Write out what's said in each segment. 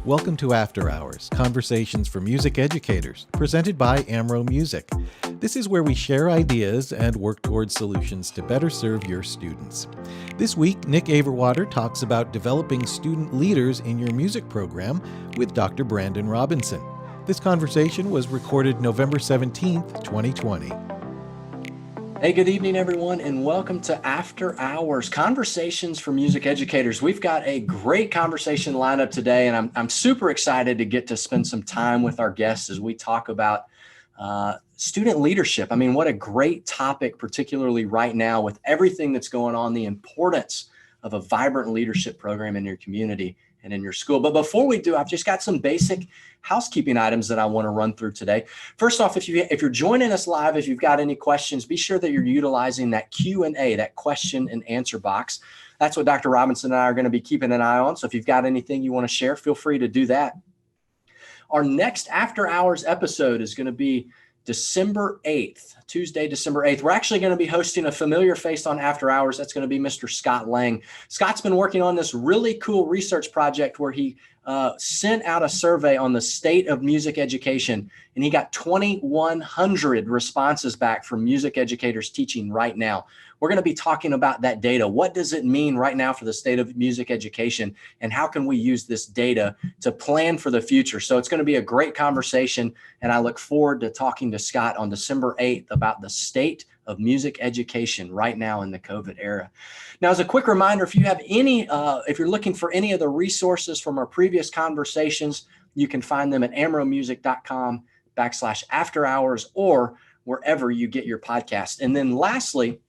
Welcome to After Hours, Conversations for Music Educators, presented by Amro Music. This is where we share ideas and work towards solutions to better serve your students. This week, Nick Averwater talks about developing student leaders in your music program with Dr. Brandon Robinson. This conversation was recorded November 17th, 2020. Hey, good evening, everyone, and welcome to After Hours, Conversations for Music Educators. We've got a great conversation lined up today, and I'm super excited to get to spend some time with our guests as we talk about student leadership. I mean, what a great topic, particularly right now with everything that's going on, the importance of a vibrant leadership program in your community and in your school. But before we do, I've just got some basic housekeeping items that I want to run through today. First off, if you're joining us live, if you've got any questions, be sure that you're utilizing that Q&A, that question and answer box. That's what Dr. Robinson and I are going to be keeping an eye on. So if you've got anything you want to share, feel free to do that. Our next After Hours episode is going to be December 8th, Tuesday, December 8th. We're actually going to be hosting a familiar face on After Hours. That's going to be Mr. Scott Lang. Scott's been working on this really cool research project where he sent out a survey on the state of music education, and he got 2,100 responses back from music educators teaching right now. We're going to be talking about that data. What does it mean right now for the state of music education, and how can we use this data to plan for the future? So it's going to be a great conversation, and I look forward to talking to Scott on December 8th about the state of music education right now in the COVID era. Now, as a quick reminder, if you have if you're looking for any of the resources from our previous conversations, you can find them at amromusic.com/afterhours or wherever you get your podcast. And then lastly,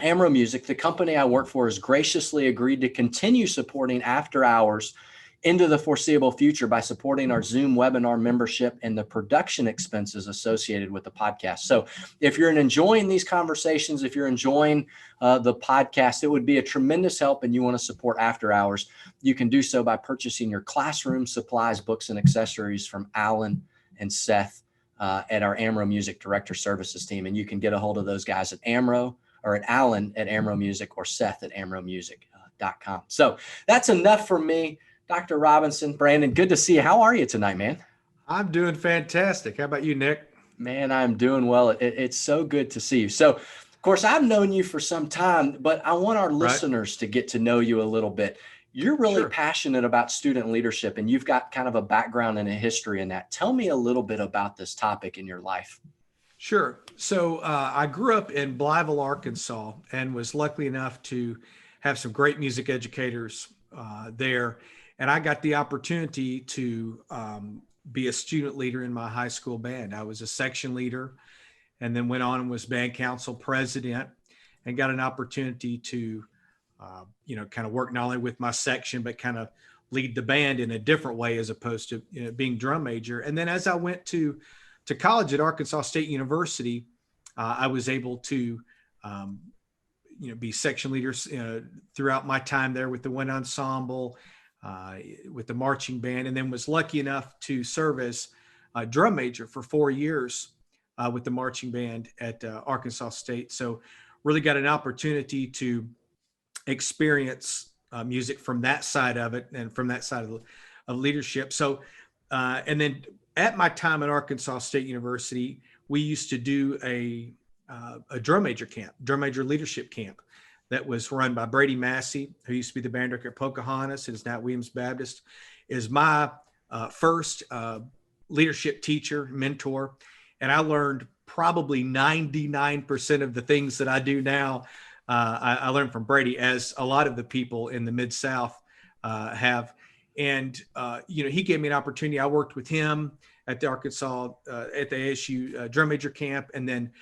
Amro Music, the company I work for, has graciously agreed to continue supporting After Hours into the foreseeable future by supporting our Zoom webinar membership and the production expenses associated with the podcast. So if you're enjoying these conversations, if you're enjoying the podcast, it would be a tremendous help and you want to support After Hours, you can do so by purchasing your classroom supplies, books, and accessories from Alan and Seth at our Amro Music Director Services team. And you can get a hold of those guys at Amro or at Alan at Amro Music or Seth at amromusic.com. So that's enough for me. Dr. Robinson, Brandon, good to see you. How are you tonight, man? I'm doing fantastic. How about you, Nick? Man, I'm doing well. It's so good to see you. So, of course, I've known you for some time, but I want our listeners to get to know you a little bit. You're really passionate about student leadership, and you've got kind of a background and a history in that. Tell me a little bit about this topic in your life. Sure. So I grew up in Blytheville, Arkansas, and was lucky enough to have some great music educators there. And I got the opportunity to be a student leader in my high school band. I was a section leader and then went on and was band council president and got an opportunity to, kind of work not only with my section, but kind of lead the band in a different way as opposed to being drum major. And then as I went to college at Arkansas State University, I was able to, be section leaders throughout my time there with the wind ensemble, with the marching band, and then was lucky enough to serve as a drum major for 4 years with the marching band at Arkansas State. So really got an opportunity to experience music from that side of it and from that side of leadership. So, and then at my time at Arkansas State University, we used to do a drum major leadership camp that was run by Brady Massey, who used to be the band director at Pocahontas and is now at Williams Baptist, is my first leadership teacher, mentor. And I learned probably 99% of the things that I do now. I learned from Brady, as a lot of the people in the Mid-South have. And, he gave me an opportunity. I worked with him at the Arkansas, at the ASU drum major camp. And then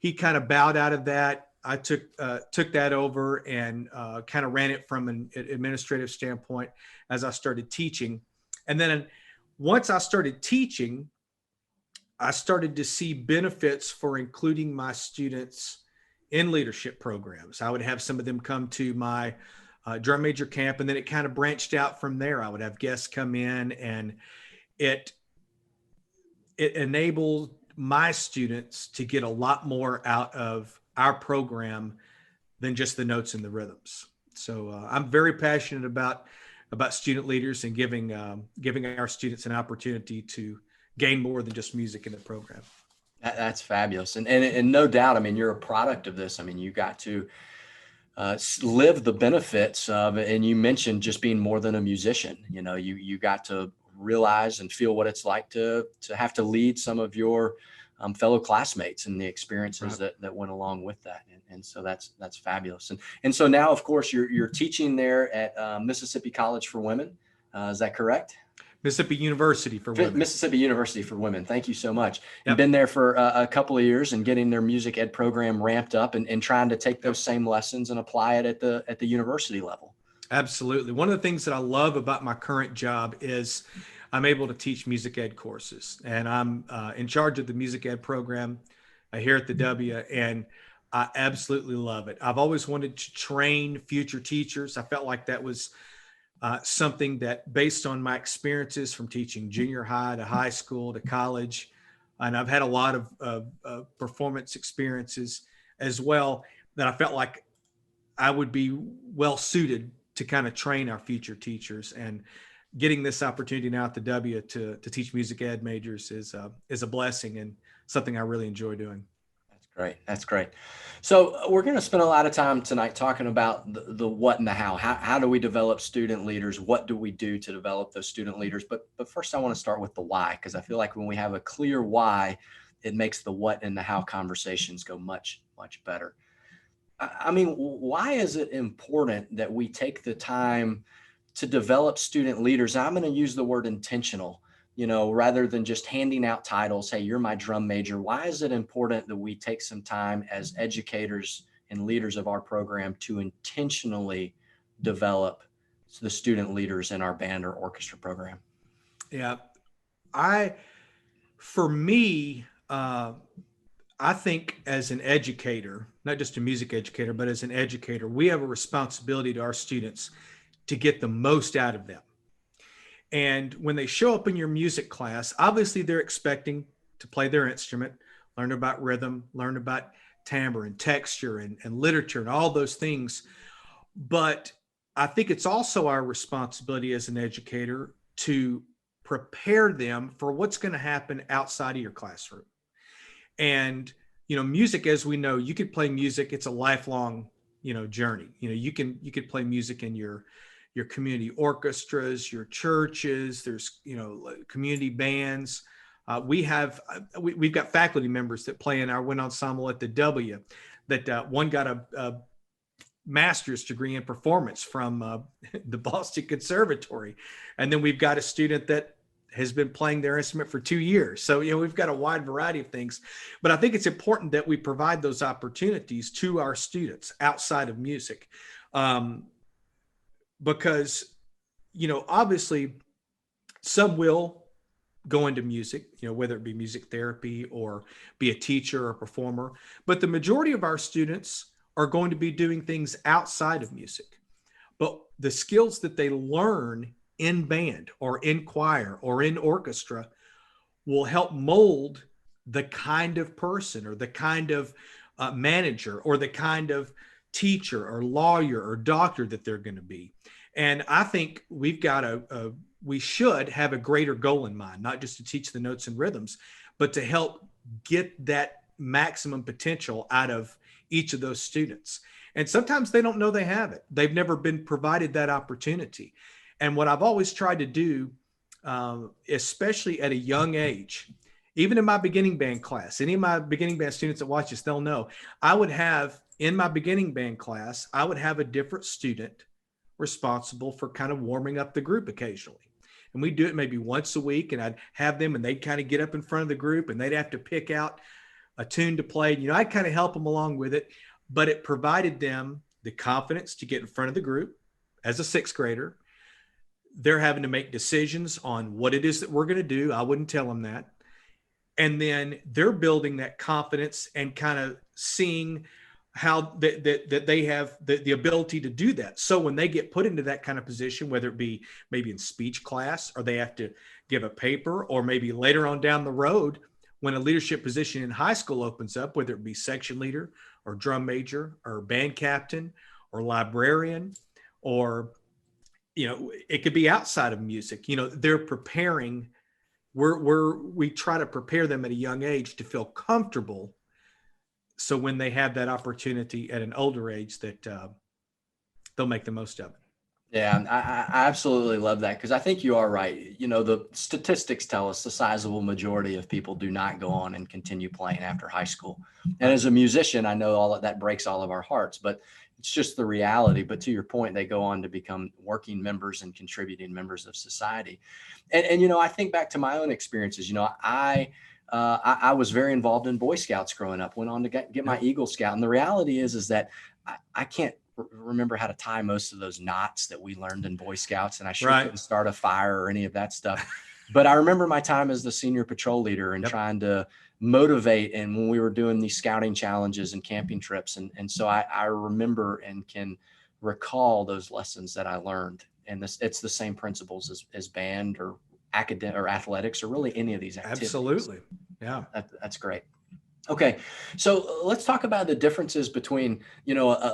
he kind of bowed out of that. I took that over and kind of ran it from an administrative standpoint as I started teaching. And then once I started teaching, I started to see benefits for including my students in leadership programs. I would have some of them come to my drum major camp, and then it kind of branched out from there. I would have guests come in, and it enabled my students to get a lot more out of our program than just the notes and the rhythms. So I'm very passionate about about student leaders and giving our students an opportunity to gain more than just music in the program. That's fabulous. And no doubt, I mean, you're a product of this. I mean, you got to live the benefits of it. And you mentioned just being more than a musician. You know, you got to realize and feel what it's like to have to lead some of your fellow classmates and the experiences that went along with that. And so that's fabulous. And so now, of course, you're teaching there at Mississippi College for Women. Is that correct? Mississippi University for Women. Mississippi University for Women. Thank you so much. Yep. You've been there for a couple of years and getting their music ed program ramped up and trying to take those same lessons and apply it at the university level. Absolutely. One of the things that I love about my current job is I'm able to teach music ed courses, and I'm in charge of the music ed program here at the W, and I absolutely love it. I've always wanted to train future teachers. I felt like that was something that, based on my experiences from teaching junior high to high school to college, and I've had a lot of performance experiences as well, that I felt like I would be well suited to kind of train our future teachers. And getting this opportunity now at the W to teach music ed majors is a blessing and something I really enjoy doing. That's great. That's great. So we're going to spend a lot of time tonight talking about the what and the how. How do we develop student leaders? What do we do to develop those student leaders? But first I want to start with the why, because I feel like when we have a clear why, it makes the what and the how conversations go much, much better. I mean, why is it important that we take the time to develop student leaders? I'm going to use the word intentional, you know, rather than just handing out titles. Hey, you're my drum major. Why is it important that we take some time as educators and leaders of our program to intentionally develop the student leaders in our band or orchestra program? Yeah, for me, I think as an educator, not just a music educator, but as an educator, we have a responsibility to our students to get the most out of them. And when they show up in your music class, obviously they're expecting to play their instrument, learn about rhythm, learn about timbre and texture and literature and all those things. But I think it's also our responsibility as an educator to prepare them for what's going to happen outside of your classroom. And, you know, music, as we know, you could play music. It's a lifelong, you know, journey. You know, you could play music in your community orchestras, your churches. There's, you know, community bands. We've got faculty members that play in our wind ensemble at the W. That one got a master's degree in performance from the Boston Conservatory, and then we've got a student that has been playing their instrument for 2 years. So, you know, we've got a wide variety of things, but I think it's important that we provide those opportunities to our students outside of music. Because, you know, obviously some will go into music, you know, whether it be music therapy or be a teacher or a performer, but the majority of our students are going to be doing things outside of music. But the skills that they learn in band or in choir or in orchestra will help mold the kind of person or the kind of manager or the kind of teacher or lawyer or doctor that they're going to be. And I think we've got we should have a greater goal in mind, not just to teach the notes and rhythms, but to help get that maximum potential out of each of those students. And sometimes they don't know they have it. They've never been provided that opportunity. And what I've always tried to do, especially at a young age, even in my beginning band class, any of my beginning band students that watch this, they'll know, I would have in my beginning band class, I would have a different student responsible for kind of warming up the group occasionally. And we do it maybe once a week, and I'd have them and they'd kind of get up in front of the group and they'd have to pick out a tune to play. You know, I'd kind of help them along with it, but it provided them the confidence to get in front of the group as a sixth grader. They're having to make decisions on what it is that we're going to do. I wouldn't tell them that. And then they're building that confidence and kind of seeing how that they have the ability to do that. So when they get put into that kind of position, whether it be maybe in speech class or they have to give a paper, or maybe later on down the road, when a leadership position in high school opens up, whether it be section leader or drum major or band captain or librarian or it could be outside of music. They're preparing. We try to prepare them at a young age to feel comfortable. So when they have that opportunity at an older age, that they'll make the most of it. Yeah, I absolutely love that, because I think you are right. The statistics tell us the sizable majority of people do not go on and continue playing after high school. And as a musician, I know all of that breaks all of our hearts, but it's just the reality. But to your point, they go on to become working members and contributing members of society. And I think back to my own experiences. I was very involved in Boy Scouts growing up, went on to get my Eagle Scout. And the reality is that I can't remember how to tie most of those knots that we learned in Boy Scouts, and I sure couldn't start a fire or any of that stuff. But I remember my time as the senior patrol leader and trying to motivate, and when we were doing these scouting challenges and camping trips, and so I remember and can recall those lessons that I learned. And it's the same principles as band or academic or athletics or really any of these activities. Absolutely. Yeah. That's great. Okay, so let's talk about the differences between,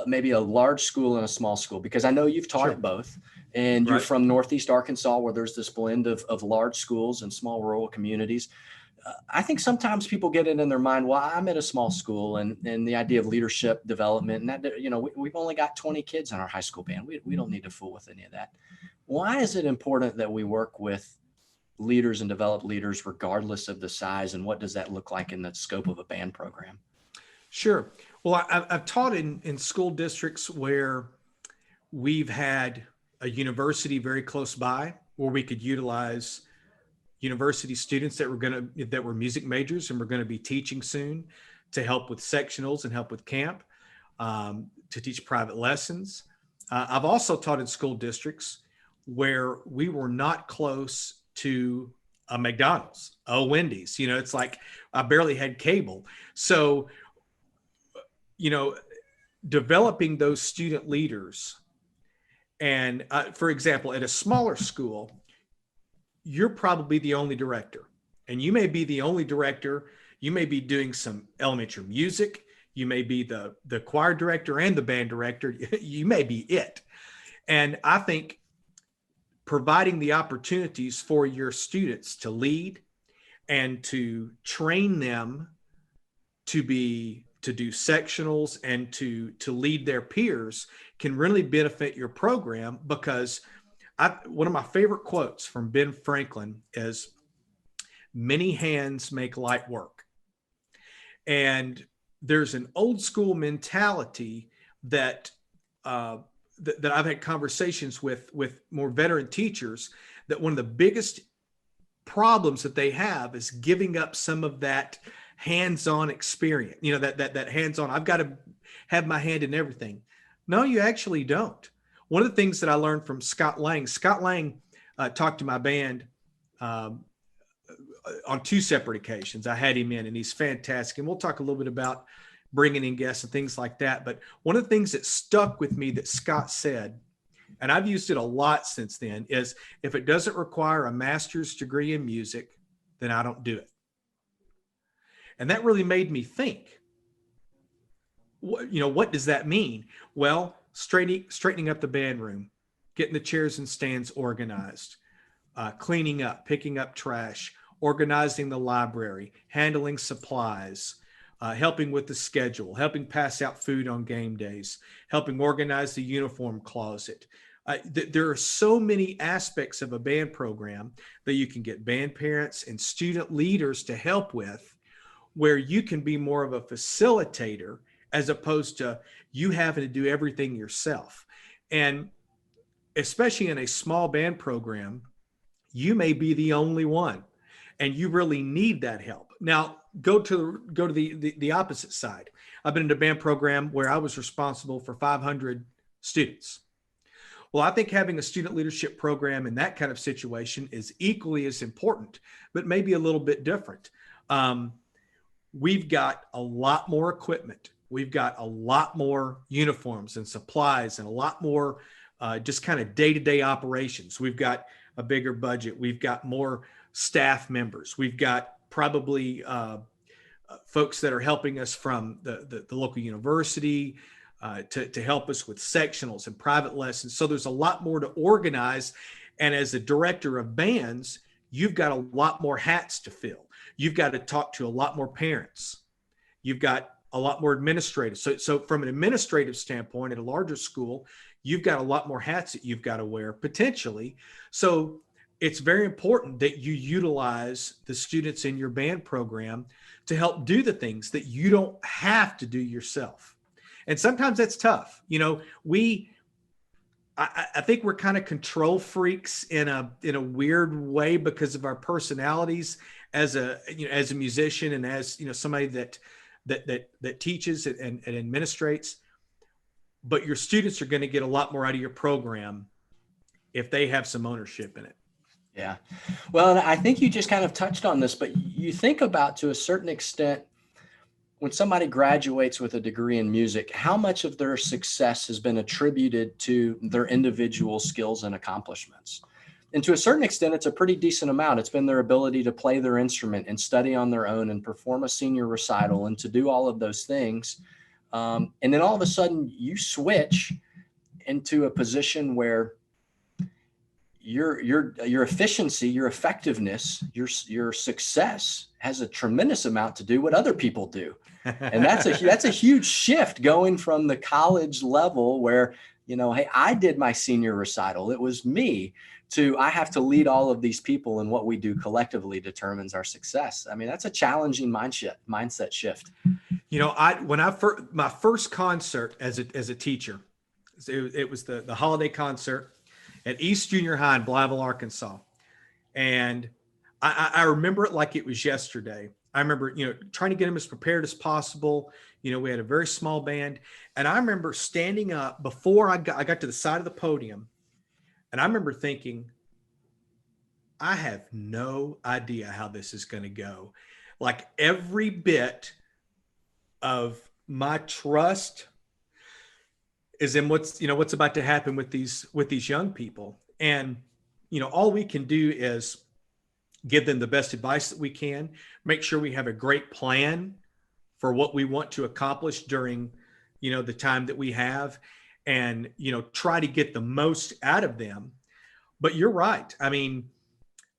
maybe a large school and a small school, because I know you've taught at both, and you're from Northeast Arkansas, where there's this blend of large schools and small rural communities. I think sometimes people get it in their mind, well, I'm at a small school, and the idea of leadership development, and that, we've only got 20 kids in our high school band. We don't need to fool with any of that. Why is it important that we work with leaders and develop leaders regardless of the size, and what does that look like in the scope of a band program? Sure. Well, I've taught in school districts where we've had a university very close by, where we could utilize university students that were music majors and were going to be teaching soon, to help with sectionals and help with camp, to teach private lessons. I've also taught in school districts where we were not close to a McDonald's, a Wendy's. It's like I barely had cable. So, developing those student leaders. And for example, at a smaller school, you're probably the only director. And you may be the only director. You may be doing some elementary music. You may be the choir director and the band director. You may be it. And I think providing the opportunities for your students to lead and to train them to do sectionals and to lead their peers can really benefit your program. Because one of my favorite quotes from Ben Franklin is, "Many hands make light work." And there's an old school mentality that that I've had conversations with more veteran teachers, that one of the biggest problems that they have is giving up some of that hands-on experience. That hands-on, I've got to have my hand in everything. No, you actually don't. One of the things that I learned from Scott Lang talked to my band on two separate occasions. I had him in, and he's fantastic. And we'll talk a little bit about bringing in guests and things like that. But one of the things that stuck with me that Scott said, and I've used it a lot since then, is if it doesn't require a master's degree in music, then I don't do it. And that really made me think, what does that mean? Well, straightening up the band room, getting the chairs and stands organized, cleaning up, picking up trash, organizing the library, handling supplies, helping with the schedule, helping pass out food on game days, helping organize the uniform closet. There are so many aspects of a band program that you can get band parents and student leaders to help with, where you can be more of a facilitator as opposed to you having to do everything yourself. And especially in a small band program, you may be the only one, and you really need that help. Now, go to the opposite side. I've been in a band program where I was responsible for 500 students. Well, I think having a student leadership program in that kind of situation is equally as important, but maybe a little bit different. We've got a lot more equipment. We've got a lot more uniforms and supplies, and a lot more just kind of day-to-day operations. We've got a bigger budget. We've got more staff members. We've got probably folks that are helping us from the local university, to help us with sectionals and private lessons. So there's a lot more to organize. And as a director of bands, you've got a lot more hats to fill. You've got to talk to a lot more parents. You've got a lot more administrative. So from an administrative standpoint at a larger school, you've got a lot more hats that you've got to wear potentially. So it's very important that you utilize the students in your band program to help do the things that you don't have to do yourself. And sometimes that's tough. I think we're kind of control freaks in a weird way because of our personalities as a musician and as somebody that teaches and administrates. But your students are going to get a lot more out of your program if they have some ownership in it. Yeah. Well, and I think you just kind of touched on this, but you think about, to a certain extent, when somebody graduates with a degree in music, how much of their success has been attributed to their individual skills and accomplishments? And to a certain extent, it's a pretty decent amount. It's been their ability to play their instrument and study on their own and perform a senior recital and to do all of those things. And then all of a sudden you switch into a position where your efficiency, your effectiveness, your success has a tremendous amount to do what other people do. And that's a huge shift going from the college level where, hey, I did my senior recital, it was me, to I have to lead all of these people, and what we do collectively determines our success. I mean, that's a challenging mindset shift. My first concert as a teacher, it was the holiday concert at East Junior High in Blytheville, Arkansas. And I remember it like it was yesterday. I remember, trying to get them as prepared as possible. We had a very small band. And I remember standing up before I got to the side of the podium. And I remember thinking, I have no idea how this is going to go. Like, every bit of my trust is in what's about to happen with these young people. And, all we can do is give them the best advice that we can, make sure we have a great plan for what we want to accomplish during, the time that we have, and, try to get the most out of them. But you're right. I mean,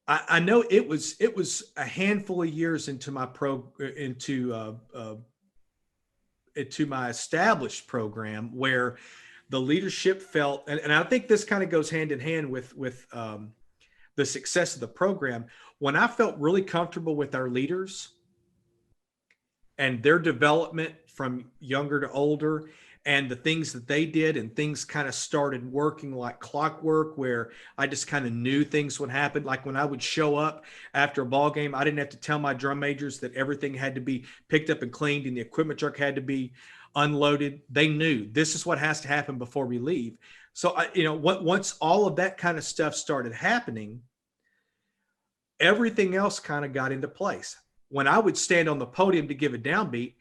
I know it was a handful of years into my into my established program where the leadership felt, and I think this kind of goes hand in hand with the success of the program. When I felt really comfortable with our leaders and their development from younger to older, and the things that they did, and things kind of started working like clockwork, where I just kind of knew things would happen. Like when I would show up after a ball game, I didn't have to tell my drum majors that everything had to be picked up and cleaned and the equipment truck had to be unloaded. They knew this is what has to happen before we leave. So, once all of that kind of stuff started happening, everything else kind of got into place. When I would stand on the podium to give a downbeat,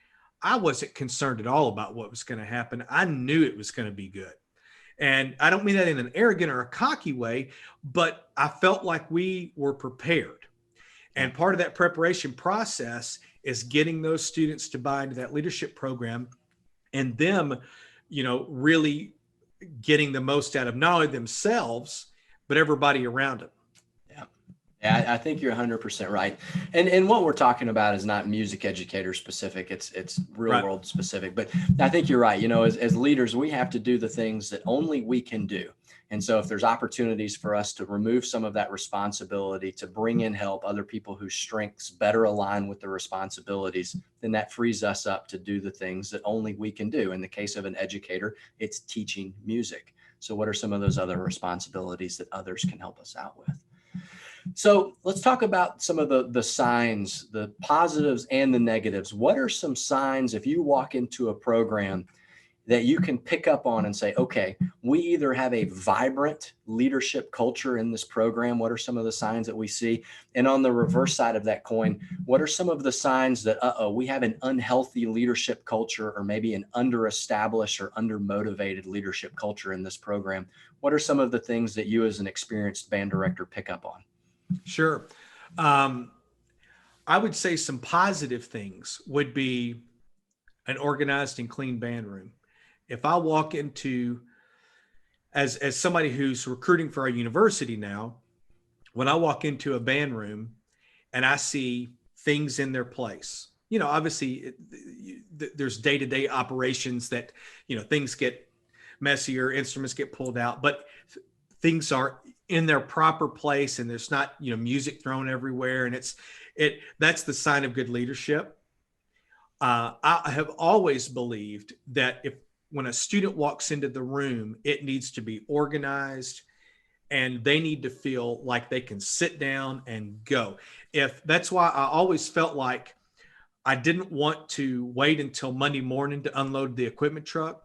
I wasn't concerned at all about what was going to happen. I knew it was going to be good. And I don't mean that in an arrogant or a cocky way, but I felt like we were prepared. And part of that preparation process is getting those students to buy into that leadership program, and them, really getting the most out of not only themselves, but everybody around them. Yeah, I think you're 100% right. And what we're talking about is not music educator specific. It's real world specific. But I think you're right. As leaders, we have to do the things that only we can do. And so if there's opportunities for us to remove some of that responsibility, to bring in help, other people whose strengths better align with the responsibilities, then that frees us up to do the things that only we can do. In the case of an educator, it's teaching music. So what are some of those other responsibilities that others can help us out with? So let's talk about some of the signs, the positives and the negatives. What are some signs, if you walk into a program, that you can pick up on and say, okay, we either have a vibrant leadership culture in this program? What are some of the signs that we see? And on the reverse side of that coin, what are some of the signs that, we have an unhealthy leadership culture, or maybe an underestablished or undermotivated leadership culture in this program? What are some of the things that you as an experienced band director pick up on? Sure. I would say some positive things would be an organized and clean band room. if I walk into, as somebody who's recruiting for our university now, when I walk into a band room and I see things in their place, obviously there's day-to-day operations that, things get messier, instruments get pulled out, but things are in their proper place and there's not, music thrown everywhere. And that's the sign of good leadership. I have always believed that when a student walks into the room, it needs to be organized and they need to feel like they can sit down and go. That's why I always felt like I didn't want to wait until Monday morning to unload the equipment truck,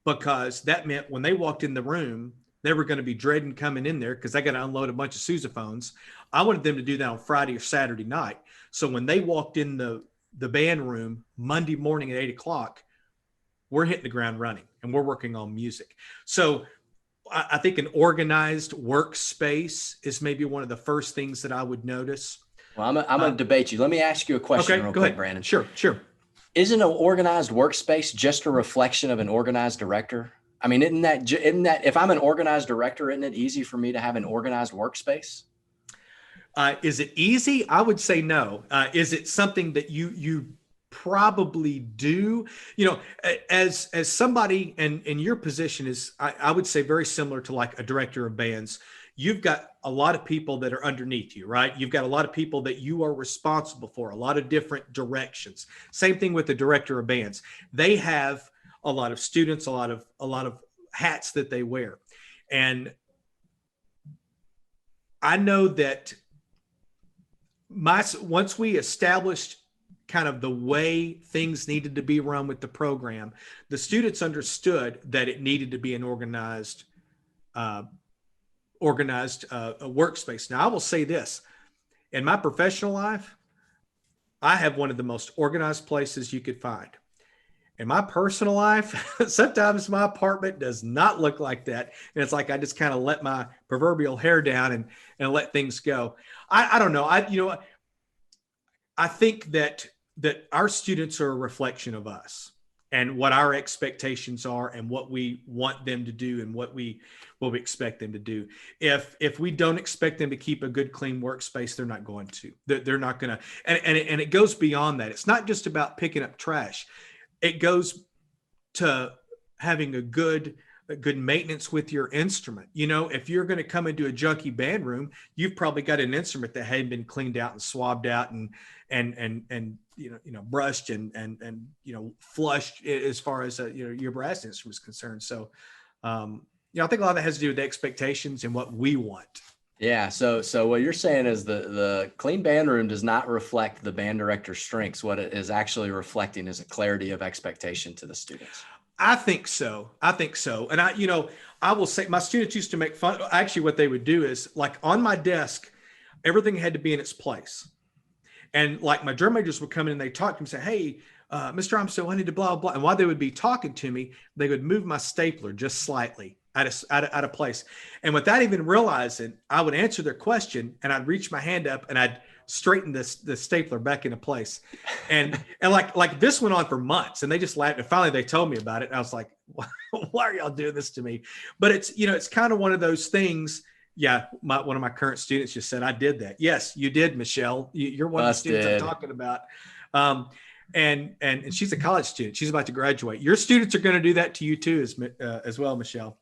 because that meant when they walked in the room, they were going to be dreading coming in there because I got to unload a bunch of sousaphones. I wanted them to do that on Friday or Saturday night. So when they walked in the band room Monday morning at 8:00, we're hitting the ground running and we're working on music. So I think an organized workspace is maybe one of the first things that I would notice. Well, I'm going to debate you. Let me ask you a question real quick, Brandon. Sure. Isn't an organized workspace just a reflection of an organized director? I mean, isn't that if I'm an organized director, isn't it easy for me to have an organized workspace? Is it easy? I would say no. Is it something that you probably do? As somebody, and in your position is, I would say very similar to like a director of bands. You've got a lot of people that are underneath you, right? You've got a lot of people that you are responsible for, a lot of different directions. Same thing with the director of bands. They have a lot of students, a lot of hats that they wear. And I know that once we established kind of the way things needed to be run with the program, the students understood that it needed to be an organized workspace. Now, I will say this: in my professional life, I have one of the most organized places you could find. In my personal life, sometimes my apartment does not look like that. And it's like I just kind of let my proverbial hair down and let things go. I don't know. I think that our students are a reflection of us and what our expectations are and what we want them to do and what we expect them to do. If we don't expect them to keep a good, clean workspace, they're not going to. They're not going to. And it goes beyond that. It's not just about picking up trash. It goes to having a good maintenance with your instrument. If you're going to come into a junky band room, you've probably got an instrument that hadn't been cleaned out and swabbed out and brushed and flushed as far as your brass instrument is concerned. So I think a lot of that has to do with the expectations and what we want. Yeah. So what you're saying is the clean band room does not reflect the band director's strengths. What it is actually reflecting is a clarity of expectation to the students. I think so. And I will say my students used to make fun. Actually, what they would do is, like, on my desk, everything had to be in its place. And like my drum majors would come in and they talk to me and say, "Hey, Mr. Armstead, I need to blah, blah." And while they would be talking to me, they would move my stapler just slightly out of place. And without even realizing, I would answer their question and I'd reach my hand up and I'd straighten the stapler back into place. And like this went on for months and they just laughed. And finally they told me about it. And I was like, why are y'all doing this to me? But it's kind of one of those things. Yeah. One of my current students just said, "I did that." Yes, you did, Michelle. You're one of the students I'm talking about. And she's a college student. She's about to graduate. Your students are going to do that to you too, as well, Michelle.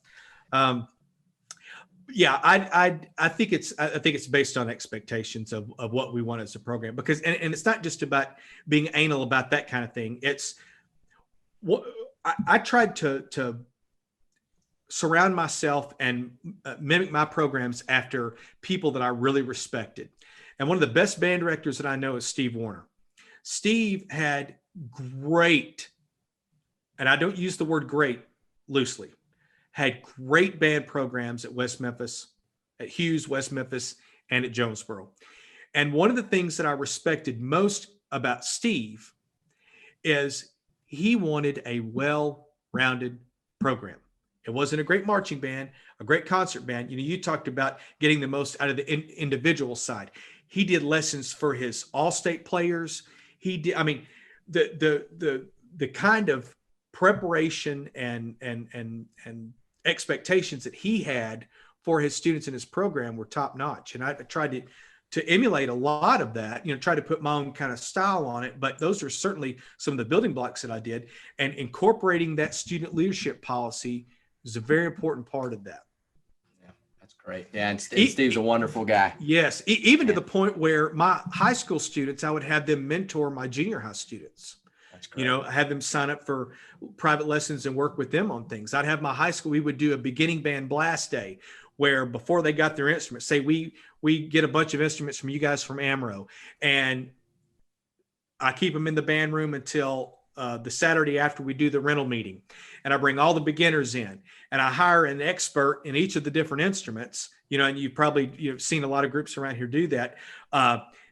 Yeah, I think it's based on expectations of what we want as a program, because and it's not just about being anal about that kind of thing. It's what I tried to surround myself and mimic my programs after people that I really respected. And one of the best band directors that I know is Steve Warner. Steve had great, and I don't use the word great loosely, had great band programs at West Memphis, at Hughes, West Memphis, and at Jonesboro. And one of the things that I respected most about Steve is he wanted a well-rounded program. It wasn't a great marching band, a great concert band. You talked about getting the most out of the individual side. He did lessons for his all-state players. He did, the kind of preparation and expectations that he had for his students in his program were top notch. And I tried to emulate a lot of that, try to put my own kind of style on it. But those are certainly some of the building blocks that I did. And incorporating that student leadership policy is a very important part of that. Yeah, that's great. Yeah, and Steve's a wonderful guy. Yes, even to the point where my high school students, I would have them mentor my junior high students. That's great. Have them sign up for private lessons and work with them on things. I'd have my high school, we would do a beginning band blast day where before they got their instruments, say we get a bunch of instruments from you guys from Amro, and I keep them in the band room until the Saturday after we do the rental meeting. And I bring all the beginners in, and I hire an expert in each of the different instruments, and you've seen a lot of groups around here do that.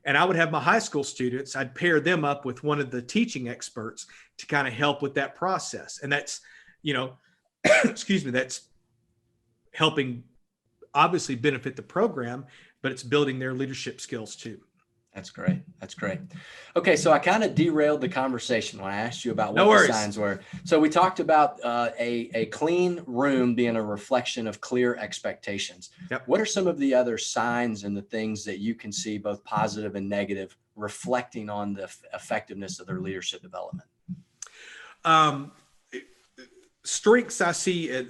And I would have my high school students, I'd pair them up with one of the teaching experts to kind of help with that process. And that's, excuse me, that's helping obviously benefit the program, but it's building their leadership skills too. That's great. That's great. Okay, so I kind of derailed the conversation when I asked you about what the signs were. So we talked about a clean room being a reflection of clear expectations. Yep. What are some of the other signs and the things that you can see, both positive and negative, reflecting on the effectiveness of their leadership development? Strengths I see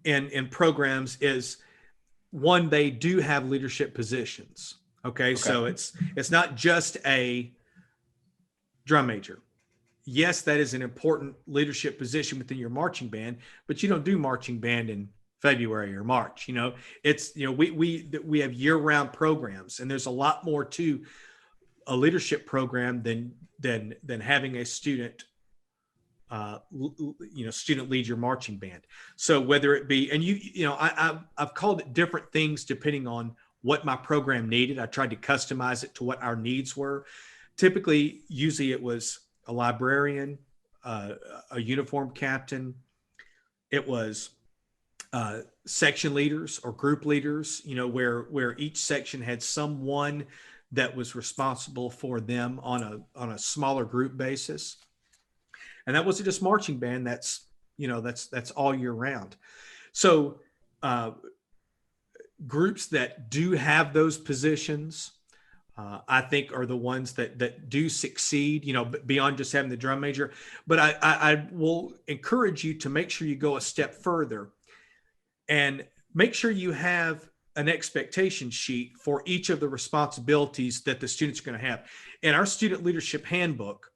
in programs is, one, they do have leadership positions. Okay. So it's not just a drum major. Yes, that is an important leadership position within your marching band, but you don't do marching band in February or March. It's, we have year-round programs, and there's a lot more to a leadership program than having a student student lead your marching band. So whether it be, and I've called it different things depending on what my program needed. I tried to customize it to what our needs were. Usually it was a librarian, a uniform captain. It was section leaders or group leaders, where each section had someone that was responsible for them on a smaller group basis. And that wasn't just marching band. That's all year round. So groups that do have those positions, I think, are the ones that do succeed, beyond just having the drum major. But I will encourage you to make sure you go a step further and make sure you have an expectation sheet for each of the responsibilities that the students are going to have. In our student leadership handbook,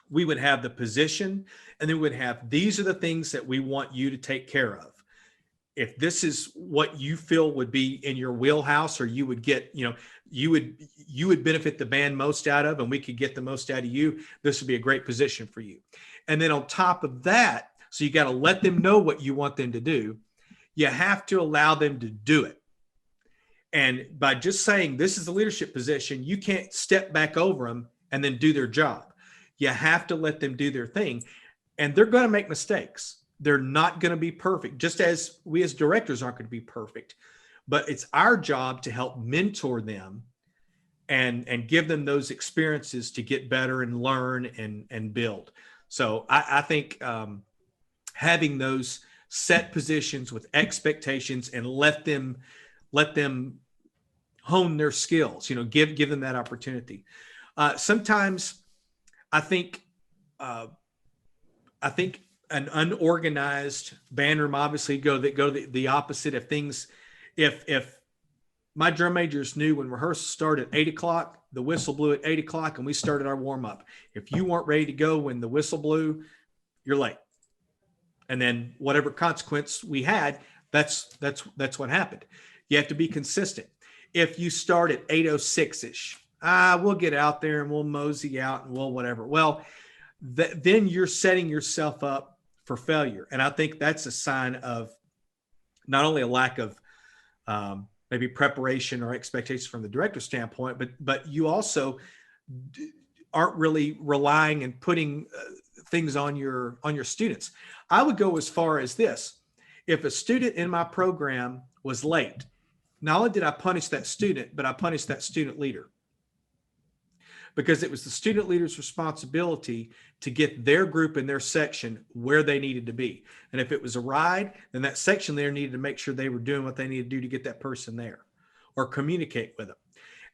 we would have the position, and then we would have, these are the things that we want you to take care of. If this is what you feel would be in your wheelhouse, or you would get, you would benefit the band most out of, and we could get the most out of you, this would be a great position for you. And then on top of that, so you got to let them know what you want them to do. You have to allow them to do it. And by just saying, this is a leadership position, you can't step back over them and then do their job. You have to let them do their thing, and they're going to make mistakes. They're not going to be perfect, just as we as directors aren't going to be perfect. But it's our job to help mentor them and give them those experiences to get better and learn and build. So I think having those set positions with expectations and let them hone their skills, give them that opportunity. Sometimes I think an unorganized band room obviously go the opposite of things. If my drum majors knew when rehearsal started at 8:00, the whistle blew at 8:00, and we started our warm up. If you weren't ready to go when the whistle blew, you're late. And then whatever consequence we had, that's what happened. You have to be consistent. If you start at 8:06-ish, we'll get out there and we'll mosey out and we'll whatever. Well, then you're setting yourself up for failure. And I think that's a sign of not only a lack of maybe preparation or expectations from the director's standpoint, but you also aren't really relying and putting things on your students. I would go as far as this. If a student in my program was late, not only did I punish that student, but I punished that student leader. because it was the student leader's responsibility to get their group in their section where they needed to be. And if it was a ride, then that section there needed to make sure they were doing what they needed to do to get that person there or communicate with them.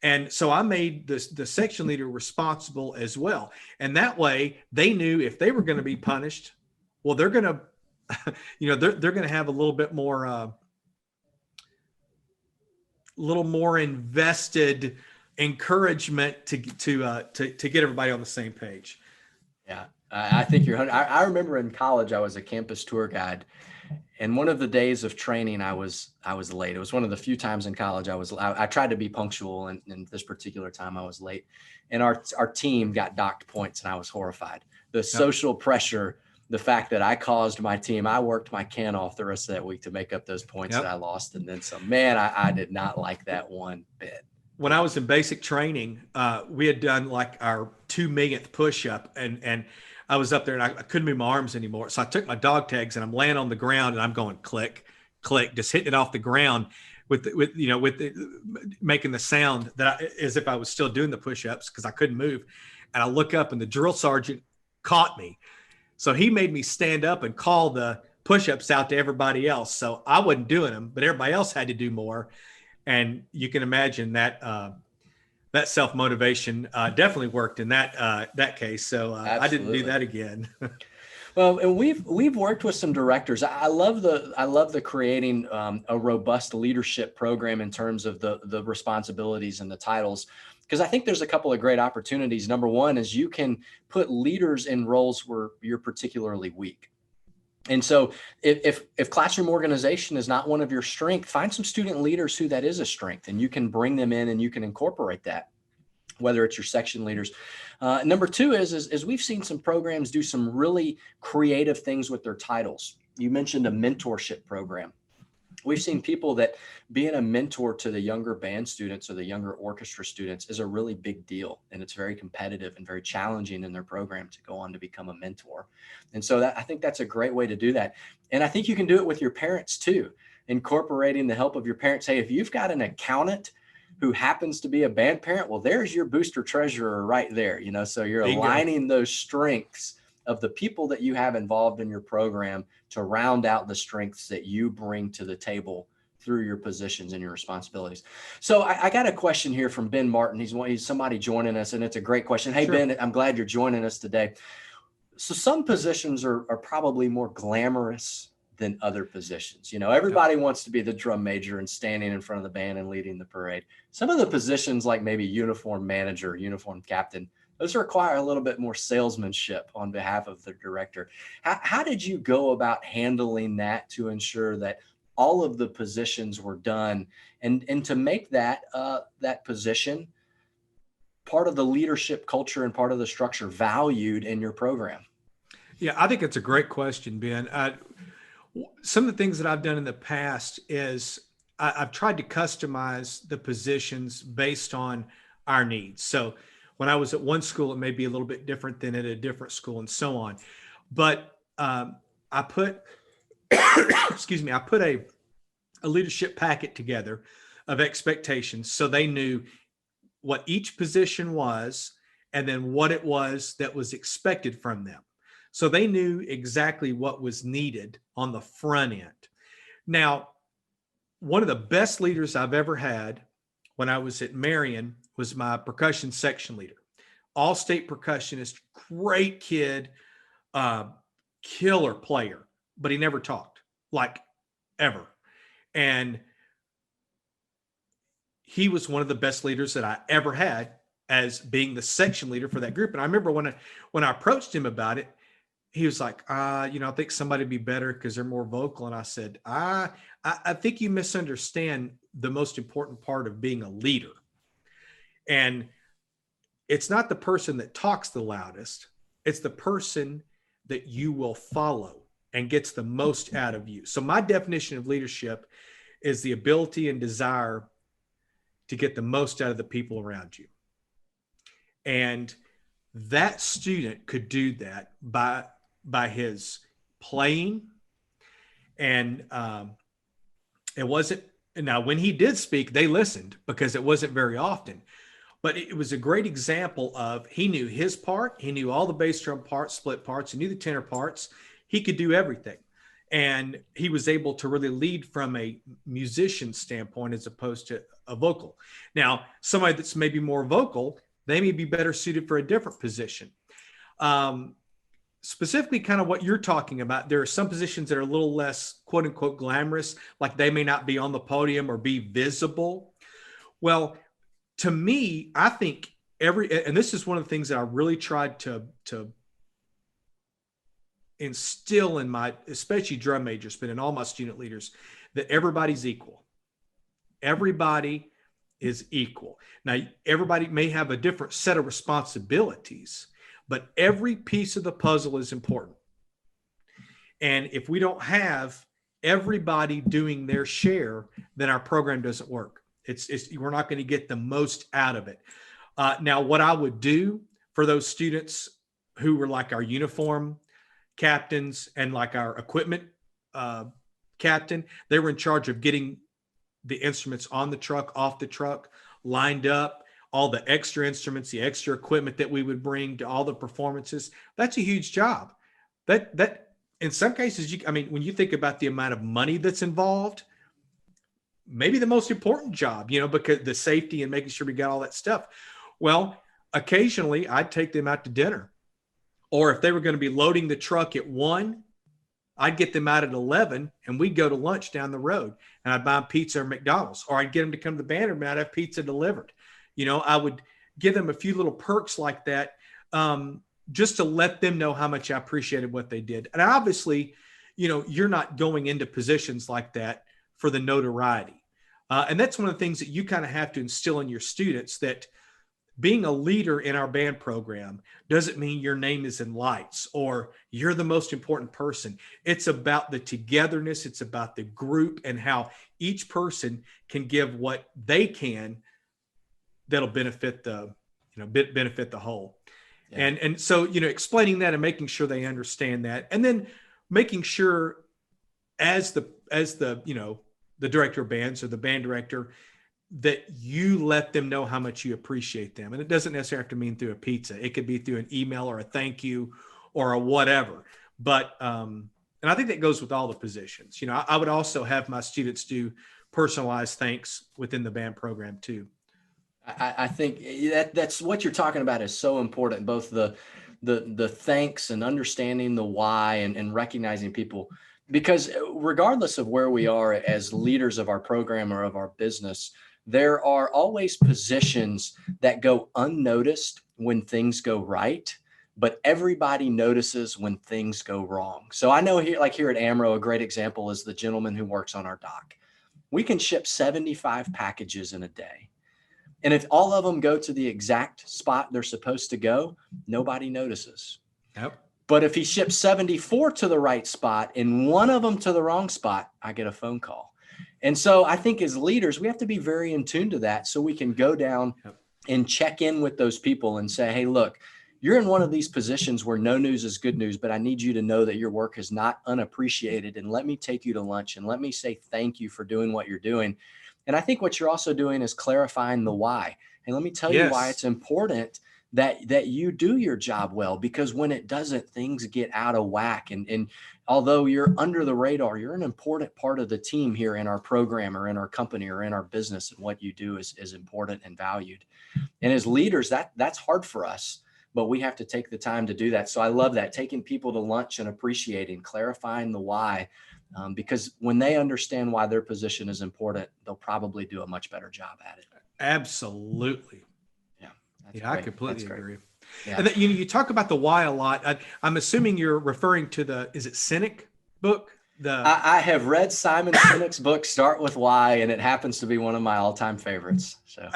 And so I made the section leader responsible as well. And that way they knew if they were going to be punished, well, they're going to, they're going to have a little bit more, little more invested encouragement to get everybody on the same page. Yeah, I think I remember in college, I was a campus tour guide, and one of the days of training, I was late. It was one of the few times in college I tried to be punctual, and this particular time I was late, and our team got docked points, and I was horrified. The social pressure, the fact that I caused my team, I worked my can off the rest of that week to make up those points that I lost, and then some. Man, I did not like that one bit. When I was in basic training, we had done like our 2 millionth push-up, and I was up there and I couldn't move my arms anymore. So I took my dog tags and I'm laying on the ground and I'm going click, click, just hitting it off the ground with making the sound as if I was still doing the push-ups because I couldn't move. And I look up and the drill sergeant caught me. So he made me stand up and call the push-ups out to everybody else. So I wasn't doing them, but everybody else had to do more. And you can imagine that that self-motivation definitely worked in that case. So I didn't do that again. Well, and we've worked with some directors. I love the creating a robust leadership program in terms of the responsibilities and the titles, because I think there's a couple of great opportunities. Number one is you can put leaders in roles where you're particularly weak. And so if classroom organization is not one of your strengths, find some student leaders who that is a strength, and you can bring them in and you can incorporate that, whether it's your section leaders. Number two is we've seen some programs do some really creative things with their titles. You mentioned a mentorship program. We've seen people that being a mentor to the younger band students or the younger orchestra students is a really big deal. And it's very competitive and very challenging in their program to go on to become a mentor. And so I think that's a great way to do that. And I think you can do it with your parents too, incorporating the help of your parents. Hey, if you've got an accountant who happens to be a band parent, well, there's your booster treasurer right there. So you're aligning those strengths of the people that you have involved in your program to round out the strengths that you bring to the table through your positions and your responsibilities. So I got a question here from Ben Martin. He's somebody joining us, and it's a great question. Hey, sure. Ben, I'm glad you're joining us today. So some positions are probably more glamorous than other positions. Everybody wants to be the drum major and standing in front of the band and leading the parade. Some of the positions, like maybe uniform manager, uniform captain, those require a little bit more salesmanship on behalf of the director. How did you go about handling that to ensure that all of the positions were done and to make that position part of the leadership culture and part of the structure valued in your program? Yeah, I think it's a great question, Ben. Some of the things that I've done in the past is I've tried to customize the positions based on our needs. So when I was at one school, it may be a little bit different than at a different school and so on. But I put, I put a leadership packet together of expectations so they knew what each position was and then what it was that was expected from them. So they knew exactly what was needed on the front end. Now, one of the best leaders I've ever had when I was at Marion was my percussion section leader, all-state percussionist, great kid, killer player, but he never talked, like ever. And he was one of the best leaders that I ever had as being the section leader for that group. And I remember when I approached him about it, he was like, I think somebody would be better because they're more vocal. And I said, I think you misunderstand the most important part of being a leader. And it's not the person that talks the loudest. It's the person that you will follow and gets the most out of you. So my definition of leadership is the ability and desire to get the most out of the people around you. And that student could do that by his playing. And it wasn't, now when he did speak, they listened because it wasn't very often. But it was a great example of, he knew his part. He knew all the bass drum parts, split parts. He knew the tenor parts. He could do everything. And he was able to really lead from a musician standpoint as opposed to a vocal. Now, somebody that's maybe more vocal, they may be better suited for a different position. Specifically kind of what you're talking about, there are some positions that are a little less quote unquote glamorous, like they may not be on the podium or be visible. Well, to me, I think and this is one of the things that I really tried to instill in my, especially drum majors, but in all my student leaders, that everybody's equal. Everybody is equal. Now, everybody may have a different set of responsibilities, but every piece of the puzzle is important. And if we don't have everybody doing their share, then our program doesn't work. We're not going to get the most out of it. Now, what I would do for those students who were like our uniform captains and like our equipment captain, they were in charge of getting the instruments on the truck, off the truck, lined up, all the extra instruments, the extra equipment that we would bring to all the performances. That's a huge job. That in some cases, when you think about the amount of money that's involved, maybe the most important job, because the safety and making sure we got all that stuff. Well, occasionally I'd take them out to dinner, or if they were going to be loading the truck at 1, I'd get them out at 11 and we'd go to lunch down the road, and I'd buy them pizza or McDonald's, or I'd get them to come to the band room and I'd have pizza delivered. I would give them a few little perks like that, just to let them know how much I appreciated what they did. And obviously, you're not going into positions like that for the notoriety. And that's one of the things that you kind of have to instill in your students, that being a leader in our band program doesn't mean your name is in lights or you're the most important person. It's about the togetherness. It's about the group and how each person can give what they can that'll benefit the whole. Yeah. And so, explaining that and making sure they understand that, and then making sure as the director of bands or the band director, that you let them know how much you appreciate them. And it doesn't necessarily have to mean through a pizza. It could be through an email or a thank you or a whatever. But, and I think that goes with all the positions. I would also have my students do personalized thanks within the band program too. I think that's what you're talking about is so important, both the thanks and understanding the why and recognizing people, because regardless of where we are as leaders of our program or of our business, there are always positions that go unnoticed when things go right, but everybody notices when things go wrong. So I know here at Amro, a great example is the gentleman who works on our dock. We can ship 75 packages in a day. And if all of them go to the exact spot they're supposed to go, nobody notices. Yep. But if he ships 74 to the right spot and one of them to the wrong spot, I get a phone call. And so I think as leaders, we have to be very in tune to that, so we can go down and check in with those people and say, hey, look, you're in one of these positions where no news is good news, but I need you to know that your work is not unappreciated. And let me take you to lunch and let me say thank you for doing what you're doing. And I think what you're also doing is clarifying the why. And let me tell you why it's important that you do your job well, because when it doesn't, things get out of whack. And although you're under the radar, you're an important part of the team here in our program or in our company or in our business. And what you do is important and valued. And as leaders, that's hard for us, but we have to take the time to do that. So I love that, taking people to lunch and appreciating, clarifying the why. Because when they understand why their position is important, they'll probably do a much better job at it. Absolutely. Yeah, I completely agree. Yeah. And that, you talk about the why a lot. I'm assuming you're referring to is it Sinek book? I have read Simon Sinek's book, Start With Why, and it happens to be one of my all-time favorites. So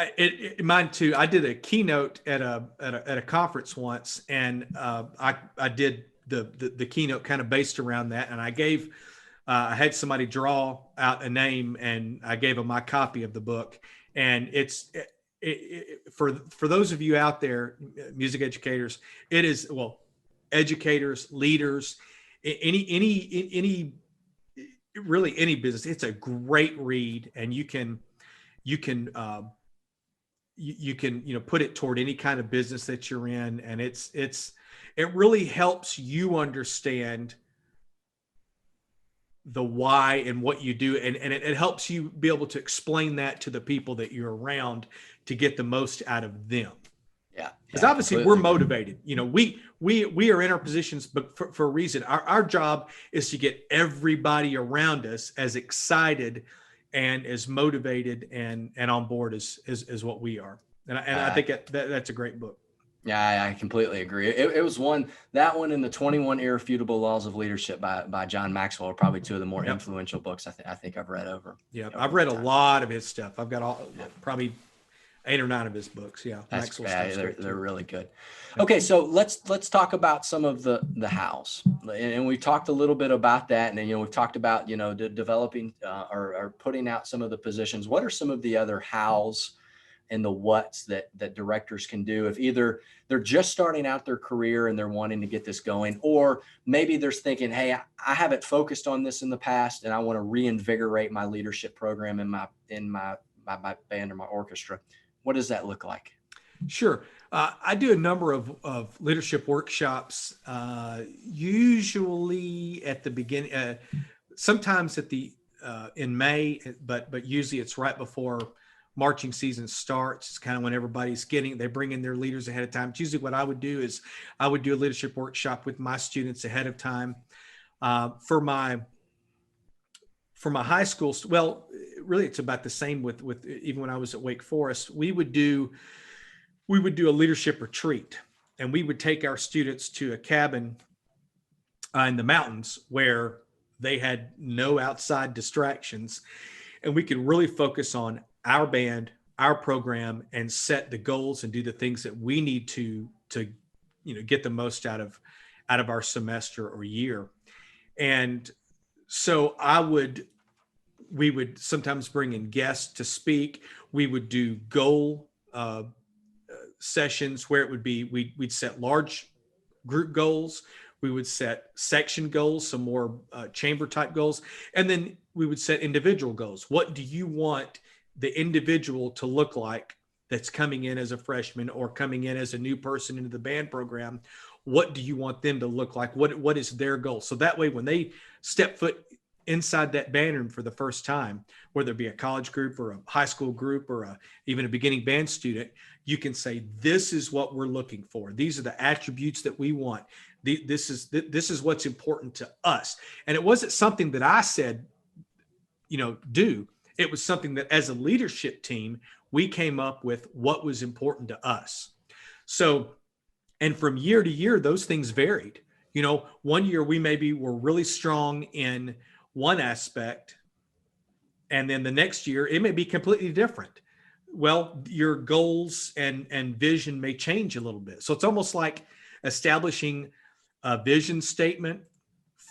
mine too. I did a keynote at a conference once, and I did the keynote kind of based around that, and I had somebody draw out a name, and I gave them my copy of the book. And for those of you out there, music educators, it is, educators, leaders, really any business. It's a great read, and you can you can, put it toward any kind of business that you're in. And it really helps you understand the why and what you do. And it helps you be able to explain that to the people that you're around to get the most out of them. Yeah. Because obviously we're motivated. We are in our positions, but for a reason. Our job is to get everybody around us as excited and as motivated and on board as what we are. And I think that's a great book. Yeah, I completely agree. It was that one and the 21 Irrefutable Laws of Leadership by John Maxwell are probably two of the more influential books I think I've read over. Yeah, I've read a lot of his stuff. I've got probably 8 or 9 of his books. Yeah, Maxwell they're really good. Okay, so let's talk about some of the hows, and we talked a little bit about that, and then we've talked about developing or putting out some of the positions. What are some of the other hows and the what's that directors can do if either they're just starting out their career and they're wanting to get this going, or maybe they're thinking, hey, I haven't focused on this in the past and I want to reinvigorate my leadership program in my band or my orchestra. What does that look like? Sure. I do a number of leadership workshops, usually at the beginning, sometimes in May, but usually it's right before marching season starts. It's kind of when everybody's they bring in their leaders ahead of time. It's usually what I would do is I would do a leadership workshop with my students ahead of time. For my high school, well, really it's about the same with even when I was at Wake Forest, we would do a leadership retreat, and we would take our students to a cabin in the mountains where they had no outside distractions, and we could really focus on our band, our program, and set the goals and do the things that we need to get the most out of our semester or year. And so we would sometimes bring in guests to speak. We would do goal sessions where it would be, we'd set large group goals. We would set section goals, some more chamber type goals. And then we would set individual goals. What do you want the individual to look like that's coming in as a freshman or coming in as a new person into the band program? What do you want them to look like? What is their goal? So that way, when they step foot inside that band room for the first time, whether it be a college group or a high school group or even a beginning band student, you can say, this is what we're looking for. These are the attributes that we want. This is what's important to us. And it wasn't something that I said, do. It was something that as a leadership team, we came up with what was important to us. So, and from year to year, those things varied. One year we maybe were really strong in one aspect, and then the next year it may be completely different. Well, your goals and vision may change a little bit. So it's almost like establishing a vision statement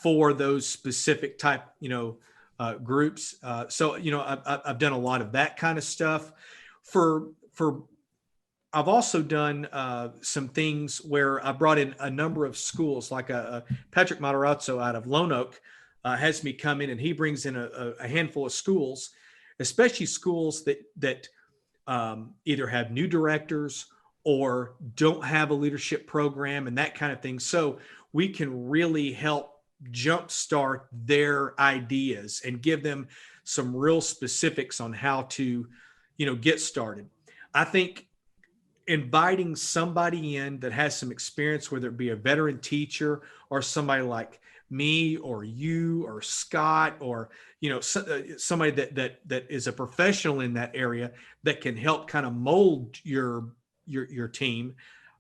for those specific type, groups. So I've done a lot of that kind of stuff. I've also done some things where I brought in a number of schools, like Patrick Matarazzo out of Lone Oak has me come in, and he brings in a handful of schools, especially schools that either have new directors or don't have a leadership program and that kind of thing. So we can really help jumpstart their ideas and give them some real specifics on how to, get started. I think inviting somebody in that has some experience, whether it be a veteran teacher or somebody like me or you or Scott or, somebody that is a professional in that area that can help kind of mold your team,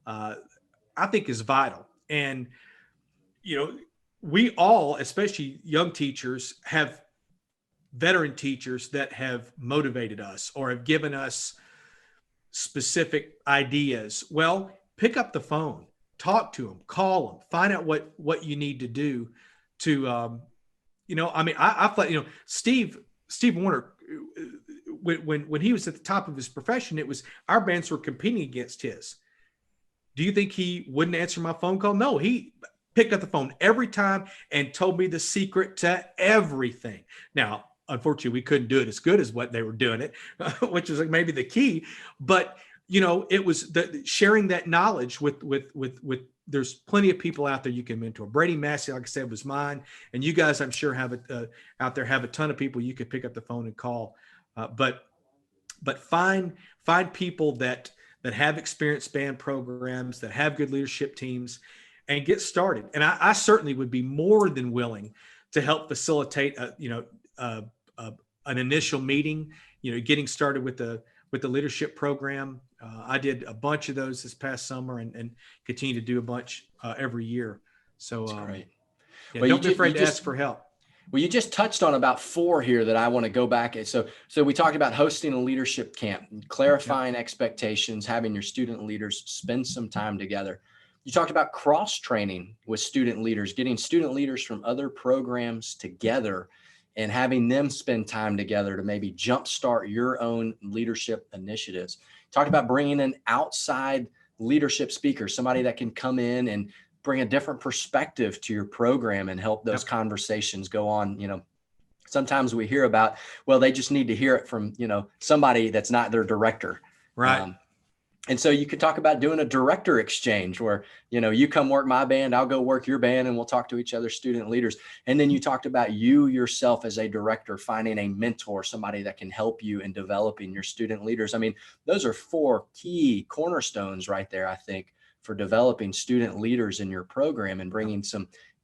I think is vital. And, we all, especially young teachers, have veteran teachers that have motivated us or have given us specific ideas. Well, pick up the phone, talk to them, call them, find out what you need to do to, I thought, Steve Warner, when he was at the top of his profession, it was our bands were competing against his. Do you think he wouldn't answer my phone call? No, he picked up the phone every time and told me the secret to everything. Now, unfortunately, we couldn't do it as good as what they were doing it, which is like maybe the key. But it was sharing that knowledge with there's plenty of people out there you can mentor. Brady Massey, like I said, was mine, and you guys, I'm sure, out there have a ton of people you could pick up the phone and call. But find people that have experienced band programs, that have good leadership teams, and get started. And I certainly would be more than willing to help facilitate an initial meeting, getting started with the leadership program. I did a bunch of those this past summer and continue to do a bunch every year. So That's great. Yeah, Well, don't be afraid to ask for help. Well, you just touched on about 4 here that I want to go back at. So we talked about hosting a leadership camp, clarifying expectations, having your student leaders spend some time together. You talked about cross training with student leaders, getting student leaders from other programs together and having them spend time together to maybe jumpstart your own leadership initiatives. Talked about bringing an outside leadership speaker, somebody that can come in and bring a different perspective to your program and help those conversations go on. Sometimes we hear about, well, they just need to hear it from, somebody that's not their director. Right. And so you could talk about doing a director exchange where, you come work my band, I'll go work your band, and we'll talk to each other's student leaders. And then you talked about you yourself as a director, finding a mentor, somebody that can help you in developing your student leaders. I mean, those are 4 key cornerstones right there, I think, for developing student leaders in your program and bringing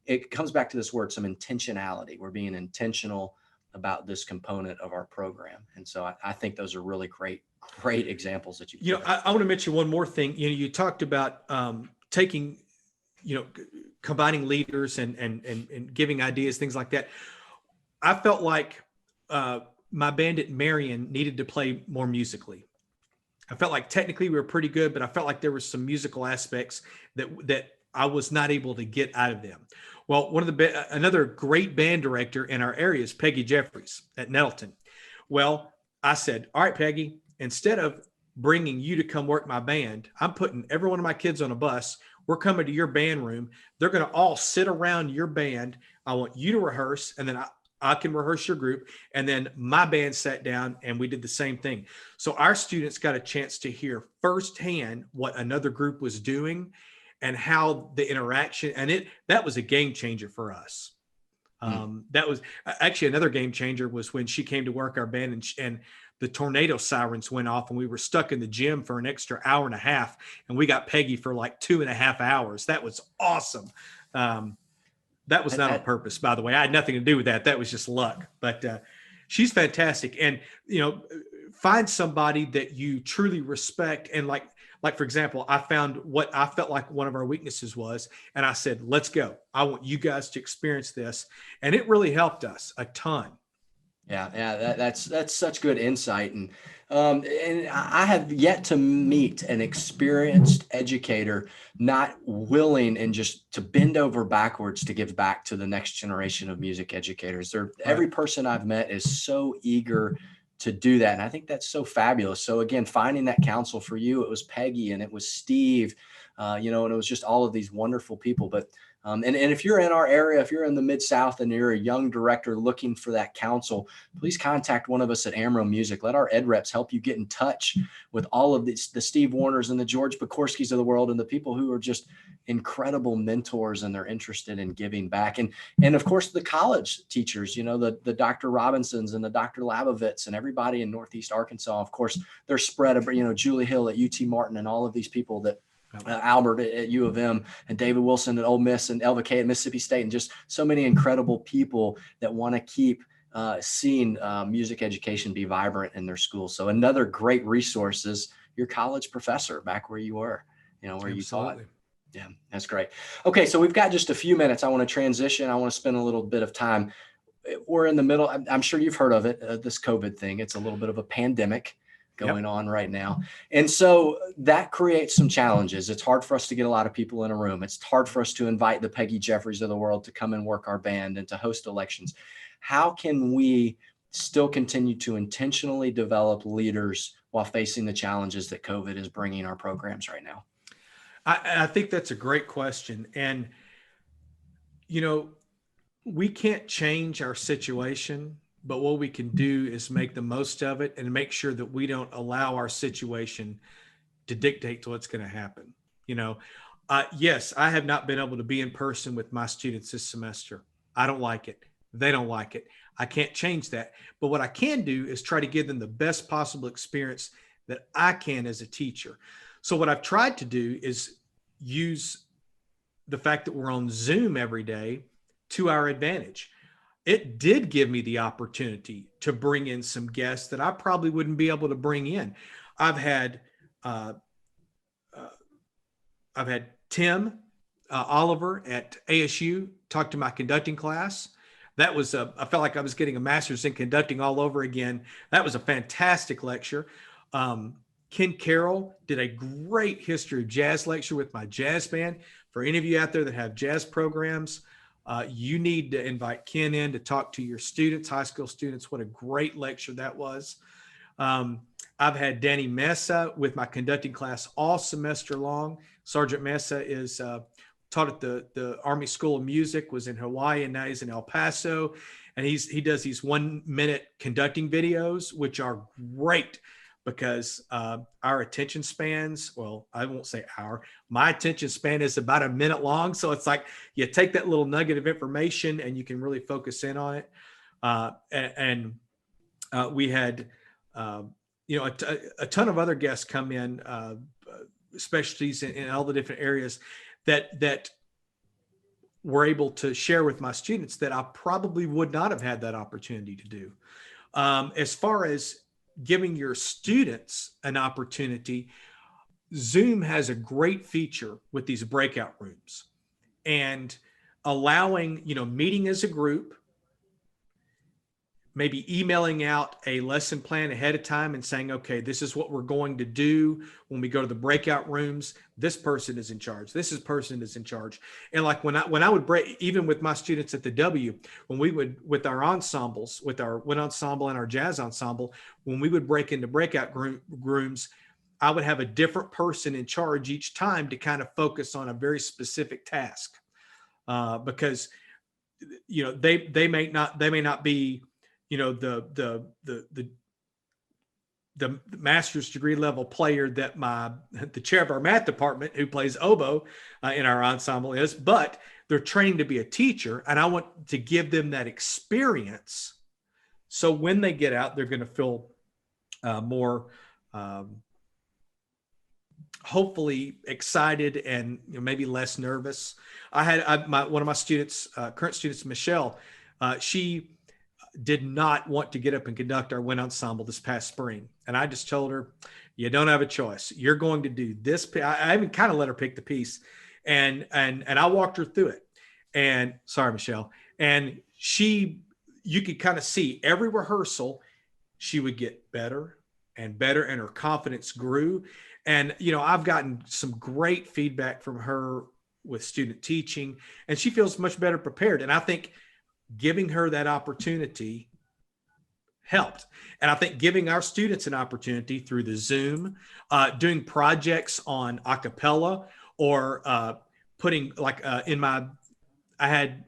it comes back to this word, some intentionality. We're being intentional about this component of our program. And so I think those are really great examples that you I want to mention one more thing. You talked about taking, combining leaders and giving ideas, things like that. I felt like my band at Marion needed to play more musically. I felt like technically we were pretty good, but I felt like there were some musical aspects that I was not able to get out of them. Well, another great band director in our area is Peggy Jeffries at Nettleton. Well, I said, all right, Peggy, instead of bringing you to come work my band, I'm putting every one of my kids on a bus. We're coming to your band room. They're going to all sit around your band. I want you to rehearse, and then I can rehearse your group. And then my band sat down and we did the same thing. So our students got a chance to hear firsthand what another group was doing and how the interaction, and that was a game changer for us. That was actually another game changer was when she came to work our band and the tornado sirens went off and we were stuck in the gym for an extra hour and a half. And we got Peggy for like 2.5 hours. That was awesome. That was not on purpose, by the way. I had nothing to do with that. That was just luck, but she's fantastic. And, find somebody that you truly respect. And like, for example, I found what I felt like one of our weaknesses was, and I said, let's go. I want you guys to experience this. And it really helped us a ton. Yeah. That's such good insight. And I have yet to meet an experienced educator not willing and just to bend over backwards to give back to the next generation of music educators. Every person I've met is so eager to do that. And I think that's so fabulous. So again, finding that counsel for you, it was Peggy and it was Steve, and it was just all of these wonderful people. But and if you're in our area, if you're in the Mid-South and you're a young director looking for that counsel, please contact one of us at Amro Music. Let our ed reps help you get in touch with all of the Steve Warners and the George Pekorskis of the world and the people who are just incredible mentors and they're interested in giving back. And of course, the college teachers, the Dr. Robinsons and the Dr. Labovitz and everybody in Northeast Arkansas. Of course, they're spread, Julie Hill at UT Martin and all of these people that Albert at U of M and David Wilson at Ole Miss and Elva Kay at Mississippi State, and just so many incredible people that want to keep seeing music education be vibrant in their schools. So another great resource is your college professor back where you were, where Absolutely. You taught. Yeah, that's great. Okay, so we've got just a few minutes. I want to transition. I want to spend a little bit of time. We're in the middle. I'm sure you've heard of it, this COVID thing. It's a little bit of a pandemic going on right now. And so that creates some challenges. It's hard for us to get a lot of people in a room. It's hard for us to invite the Peggy Jeffries of the world to come and work our band and to host elections. How can we still continue to intentionally develop leaders while facing the challenges that COVID is bringing our programs right now? I think that's a great question. And, we can't change our situation, but what we can do is make the most of it and make sure that we don't allow our situation to dictate to what's going to happen. Yes, I have not been able to be in person with my students this semester. I don't like it. They don't like it. I can't change that. But what I can do is try to give them the best possible experience that I can as a teacher. So what I've tried to do is use the fact that we're on Zoom every day to our advantage. It did give me the opportunity to bring in some guests that I probably wouldn't be able to bring in. I've had Tim Oliver at ASU talk to my conducting class. That was I felt like I was getting a master's in conducting all over again. That was a fantastic lecture. Ken Carroll did a great history of jazz lecture with my jazz band. For any of you out there that have jazz programs, you need to invite Ken in to talk to your students, high school students. What a great lecture that was. I've had Danny Mesa with my conducting class all semester long. Sergeant Mesa is taught at the Army School of Music, was in Hawaii, and now he's in El Paso. And he does these 1 minute conducting videos, which are great because our attention spans, well, I won't say my attention span is about a minute long. So it's like you take that little nugget of information and you can really focus in on it. We had, a ton of other guests come in, specialties in all the different areas that were able to share with my students that I probably would not have had that opportunity to do. As far as giving your students an opportunity, Zoom has a great feature with these breakout rooms and allowing, meeting as a group, maybe emailing out a lesson plan ahead of time and saying, okay, this is what we're going to do when we go to the breakout rooms. This person is in charge. Person is in charge. And like when I would break, even with my students at the W, when we would, with our ensembles, with our wind ensemble and our jazz ensemble, when we would break into breakout rooms, I would have a different person in charge each time to kind of focus on a very specific task. Because, they may not be, the master's degree level player that the chair of our math department who plays oboe in our ensemble is, but they're training to be a teacher. And I want to give them that experience. So when they get out, they're going to feel more, hopefully excited and maybe less nervous. I had one of my students, current students, Michelle, she did not want to get up and conduct our wind ensemble this past spring. And I just told her, you don't have a choice. You're going to do this. I even kind of let her pick the piece and I walked her through it. And sorry, Michelle. And you could kind of see every rehearsal, she would get better and better and her confidence grew. And, I've gotten some great feedback from her with student teaching and she feels much better prepared. And I think giving her that opportunity helped. And I think giving our students an opportunity through the Zoom, doing projects on a cappella or putting I had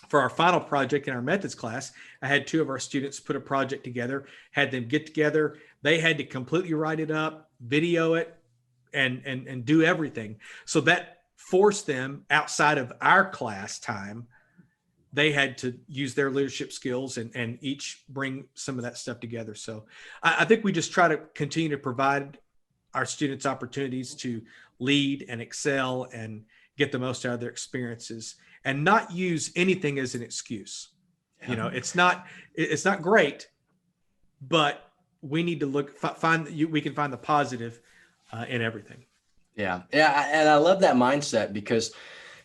for our final project in our methods class, I had 2 of our students put a project together, had them get together. They had to completely write it up, video it, and do everything. So that forced them outside of our class time. They had to use their leadership skills and each bring some of that stuff together. So I think we just try to continue to provide our students opportunities to lead and excel and get the most out of their experiences and not use anything as an excuse. Yeah. It's not great, but we need to we can find the positive in everything. Yeah. Yeah. And I love that mindset because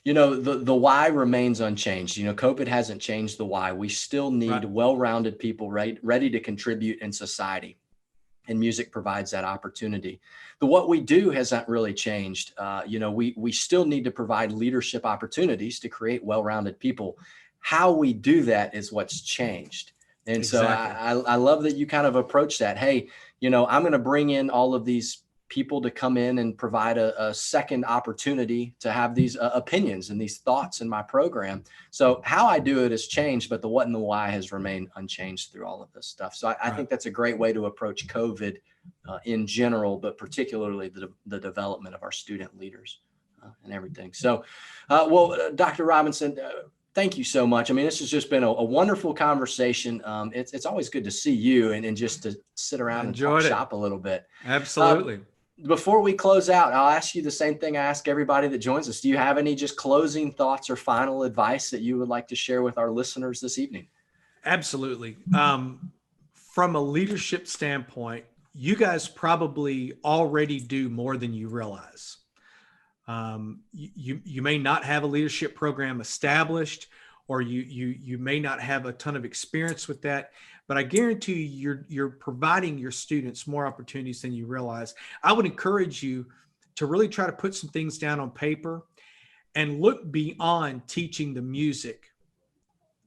the why remains unchanged. COVID hasn't changed the why. We still need well-rounded people ready to contribute in society. And music provides that opportunity. What we do hasn't really changed. We still need to provide leadership opportunities to create well-rounded people. How we do that is what's changed. And exactly. So I love that you kind of approach that. Hey, I'm going to bring in all of these people to come in and provide a second opportunity to have these opinions and these thoughts in my program. So how I do it has changed, but the what and the why has remained unchanged through all of this stuff. So I think that's a great way to approach COVID in general, but particularly the development of our student leaders and everything. So, Dr. Robinson, thank you so much. I mean, this has just been a wonderful conversation. It's always good to see you and just to sit around and talk shop a little bit. Absolutely. Before we close out, I'll ask you the same thing I ask everybody that joins us. Do you have any just closing thoughts or final advice that you would like to share with our listeners this evening? Absolutely. From a leadership standpoint, you guys probably already do more than you realize. You may not have a leadership program established, or you may not have a ton of experience with that, but I guarantee you're providing your students more opportunities than you realize. I would encourage you to really try to put some things down on paper and look beyond teaching the music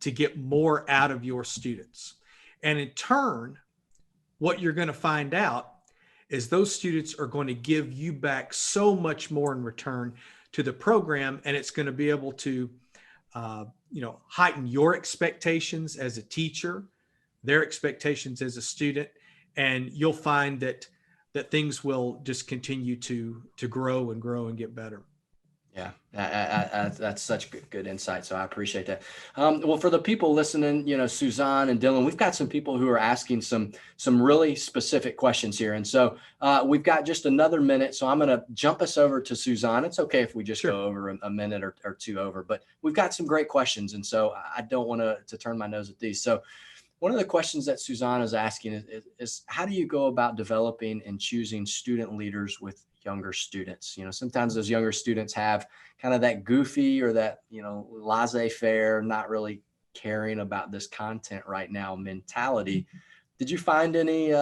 to get more out of your students. And in turn, what you're going to find out is those students are going to give you back so much more in return to the program, and it's going to be able to heighten your expectations as a teacher, their expectations as a student, and you'll find that things will just continue to grow and get better. Yeah, that's such good insight. So I appreciate that. Well, for the people listening, Suzanne and Dylan, we've got some people who are asking some really specific questions here. And so we've got just another minute. So I'm going to jump us over to Suzanne. It's okay if we just go over a minute or two over, but we've got some great questions. And so I don't want to turn my nose at these. So one of the questions that Suzanne is asking is how do you go about developing and choosing student leaders with younger students? Sometimes those younger students have kind of that goofy or that, laissez-faire, not really caring about this content right now mentality. Did you find any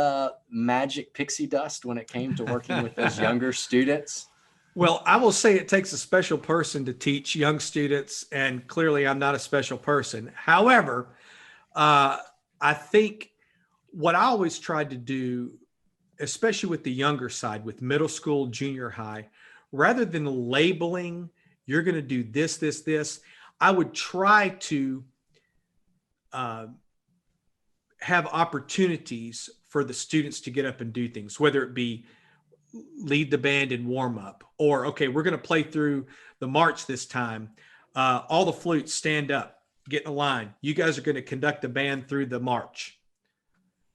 magic pixie dust when it came to working with those younger students? Well, I will say it takes a special person to teach young students, and clearly I'm not a special person. However, I think what I always tried to do, especially with the younger side, with middle school, junior high, rather than labeling, you're going to do this, I would try to have opportunities for the students to get up and do things, whether it be lead the band in warm up, or, okay, we're going to play through the march this time. All the flutes stand up, get in a line. You guys are going to conduct the band through the march.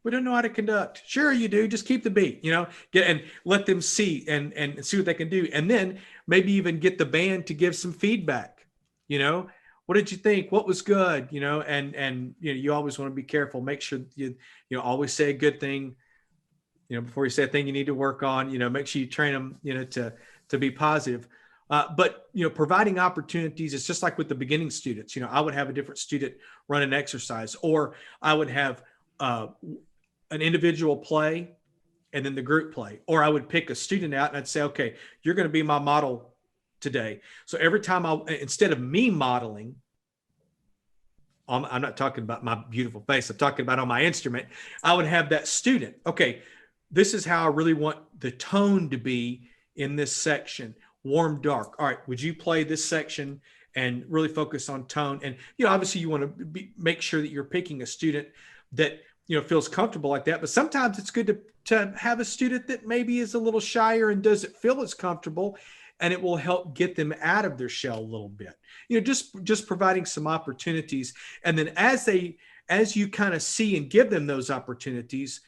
We don't know how to conduct. Sure you do. Just keep the beat, get and let them see and see what they can do. And then maybe even get the band to give some feedback. What did you think? What was good? And you always want to be careful. Make sure you always say a good thing, before you say a thing you need to work on, make sure you train them, to be positive. But providing opportunities is just like with the beginning students. I would have a different student run an exercise, or I would have an individual play and then the group play, or I would pick a student out and I'd say, okay, you're going to be my model today. So every time instead of me modeling, I'm not talking about my beautiful face, I'm talking about on my instrument, I would have that student, okay, this is how I really want the tone to be in this section. Warm, dark. All right, would you play this section and really focus on tone? And obviously you want to make sure that you're picking a student that feels comfortable like that. But sometimes it's good to have a student that maybe is a little shyer and doesn't feel as comfortable, and it will help get them out of their shell a little bit. Just providing some opportunities, and then as you kind of see and give them those opportunities,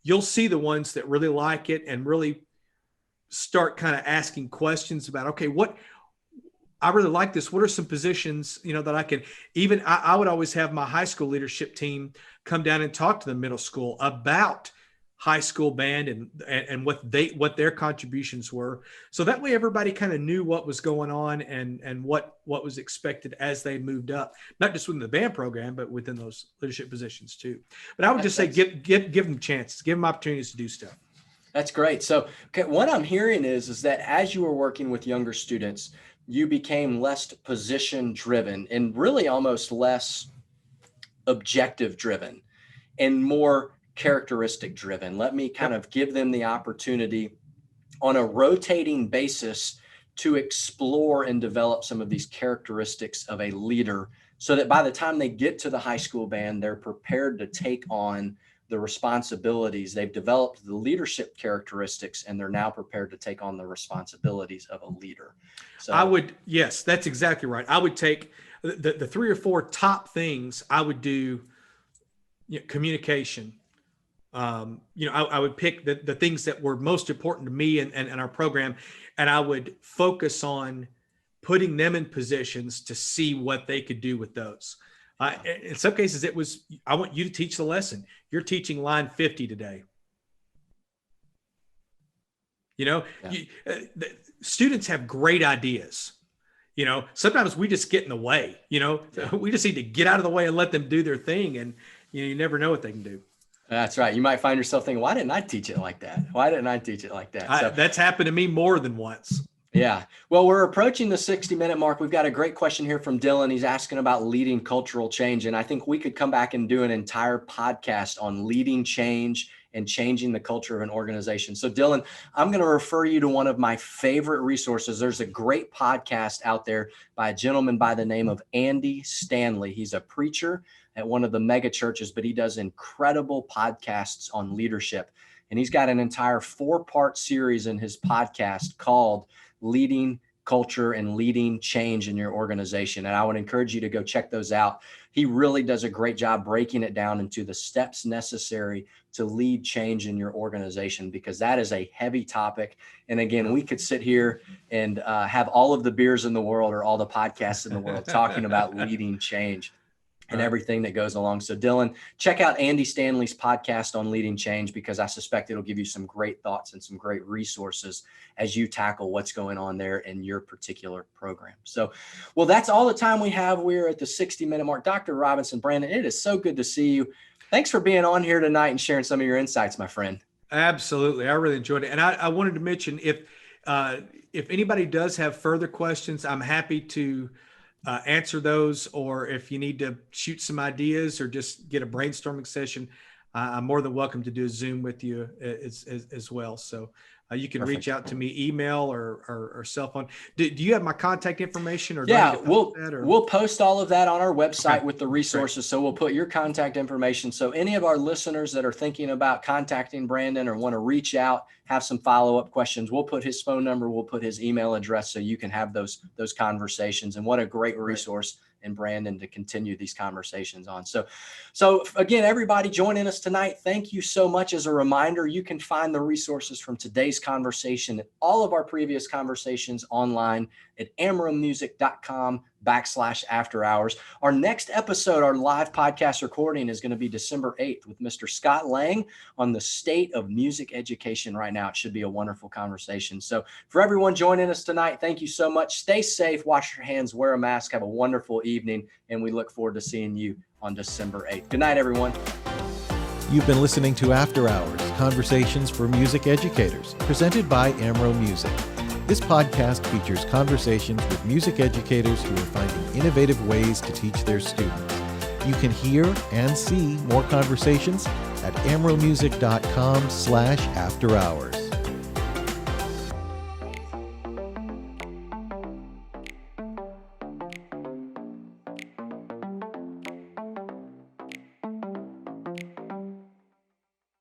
you'll see the ones that really like it and really start kind of asking questions about, okay, I really like this. What are some positions, that I can I would always have my high school leadership team come down and talk to the middle school about high school band and what their contributions were. So that way everybody kind of knew what was going on and what was expected as they moved up, not just within the band program, but within those leadership positions too. But I would just say, give them chances, give them opportunities to do stuff. That's great. So what I'm hearing is that as you were working with younger students, you became less position driven and really almost less objective driven and more characteristic driven. Let me kind of give them the opportunity on a rotating basis to explore and develop some of these characteristics of a leader, so that by the time they get to the high school band, they're prepared to take on the responsibilities. They've developed the leadership characteristics, and they're now prepared to take on the responsibilities of a leader. So yes, that's exactly right. I would take the 3 or 4 top things I would do. Communication. I would pick the things that were most important to me and our program, and I would focus on putting them in positions to see what they could do with those. In some cases, it was, I want you to teach the lesson. You're teaching line 50 today. The students have great ideas. Sometimes we just get in the way. We just need to get out of the way and let them do their thing. And, you never know what they can do. That's right. You might find yourself thinking, why didn't I teach it like that? Why didn't I teach it like that? So, that's happened to me more than once. Yeah. Well, we're approaching the 60-minute mark. We've got a great question here from Dylan. He's asking about leading cultural change. And I think we could come back and do an entire podcast on leading change and changing the culture of an organization. So Dylan, I'm going to refer you to one of my favorite resources. There's a great podcast out there by a gentleman by the name of Andy Stanley. He's a preacher at one of the mega churches, but he does incredible podcasts on leadership. And he's got an entire 4-part series in his podcast called Leading Culture and Leading Change in Your Organization. And I would encourage you to go check those out. He really does a great job breaking it down into the steps necessary to lead change in your organization, because that is a heavy topic. And again, we could sit here and have all of the beers in the world or all the podcasts in the world talking about leading change and everything that goes along. So Dylan, check out Andy Stanley's podcast on leading change, because I suspect it'll give you some great thoughts and some great resources as you tackle what's going on there in your particular program. So, well, that's all the time we have. We're at the 60-minute mark. Dr. Robinson, Brandon, it is so good to see you. Thanks for being on here tonight and sharing some of your insights, my friend. Absolutely. I really enjoyed it. And I wanted to mention, if anybody does have further questions, I'm happy to answer those, or if you need to shoot some ideas or just get a brainstorming session, I'm more than welcome to do a Zoom with you as well. So you can reach out to me, email or cell phone. Do you have my contact information? Or yeah, we'll post all of that on our website with the resources. Great. So we'll put your contact information. So any of our listeners that are thinking about contacting Brandon or want to reach out, have some follow-up questions, we'll put his phone number, we'll put his email address, so you can have those conversations. And what a great resource in Brandon to continue these conversations on. So again, everybody joining us tonight, thank you so much. As a reminder, you can find the resources from today's conversation and all of our previous conversations online at amromusic.com/after hours. Our next episode, our live podcast recording, is going to be December 8th with Mr. Scott Lang on the state of music education right now. It should be a wonderful conversation. So for everyone joining us tonight, thank you so much. Stay safe, wash your hands, wear a mask, have a wonderful evening, and we look forward to seeing you on December 8th. Good night, everyone. You've been listening to After Hours, Conversations for Music Educators, presented by Amro Music. This podcast features conversations with music educators who are finding innovative ways to teach their students. You can hear and see more conversations at amromusic.com/afterhours.